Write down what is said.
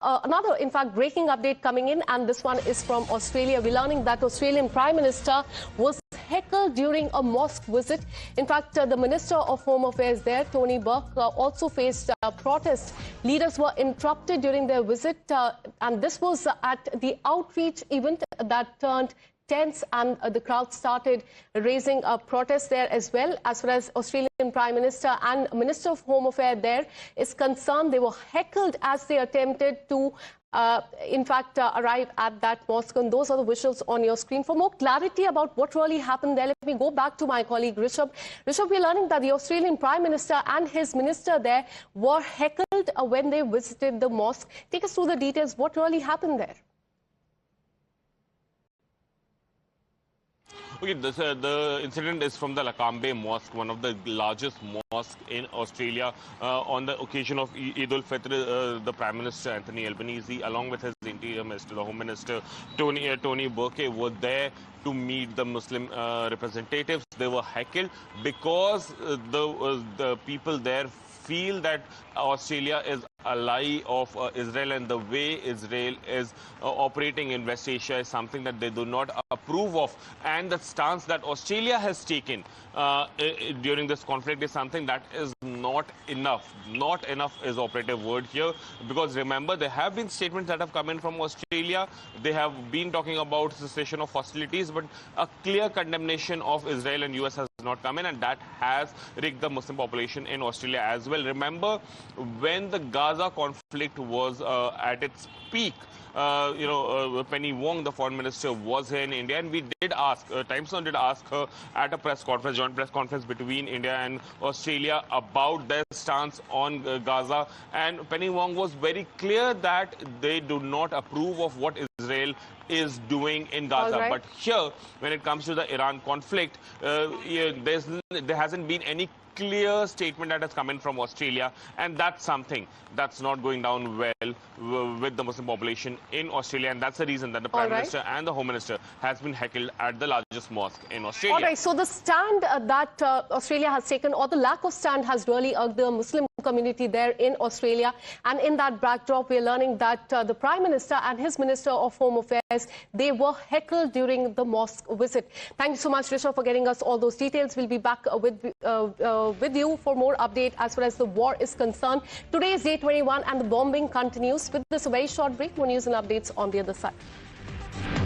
Another, in fact, breaking update coming in, and this one is from Australia. We're learning that Australian Prime Minister was heckled during a mosque visit. In fact, the Minister of Home Affairs there, Tony Burke, also faced protests. Leaders were interrupted during their visit, and this was at the outreach event that turned tense, and the crowd started raising a protest there as well. As far as Australian Prime Minister and Minister of Home Affairs there is concerned, they were heckled as they attempted to arrive at that mosque. And those are the visuals on your screen. For more clarity about what really happened there, let me go back to my colleague Rishabh. Rishabh, we're learning that the Australian Prime Minister and his minister there were heckled when they visited the mosque. Take us through the details. What really happened there? Okay, the incident is from the Lakemba Mosque, one of the largest mosques in Australia. On the occasion of Eid al-Fitr, the Prime Minister Anthony Albanese, along with his Interior Minister, the Home Minister Tony Burke, were there to meet the Muslim representatives. They were heckled because the people there feel that Australia is ally of Israel, and the way Israel is operating in West Asia is something that they do not approve of. And the stance that Australia has taken during this conflict is something that is not enough. Not enough is operative word here, because remember, there have been statements that have come in from Australia. They have been talking about cessation of hostilities, but a clear condemnation of Israel and US has not come in, and that has rigged the Muslim population in Australia as well. Remember, when the Gaza conflict was at its peak, Penny Wong, the foreign minister, was here in India, and we did ask, Times Now did ask her at a press conference, joint press conference between India and Australia, about their stance on Gaza. And Penny Wong was very clear that they do not approve of what Israel is doing in Gaza. Right. But here, when it comes to the Iran conflict, there hasn't been any clear statement that has come in from Australia, and that's something that's not going down well with the Muslim population in Australia, and that's the reason that the Prime Minister and the Home Minister has been heckled at the largest mosque in Australia. All right, so the stand that Australia has taken, or the lack of stand, has really irked the Muslim community there in Australia. And in that backdrop, we're learning that the Prime Minister and his Minister of Home Affairs, they were heckled during the mosque visit. Thank you so much, Rishabh, for getting us all those details. We'll be back with you for more update as far as the war is concerned. Today is day 21 and the bombing continues. With this very short break, more news and updates on the other side.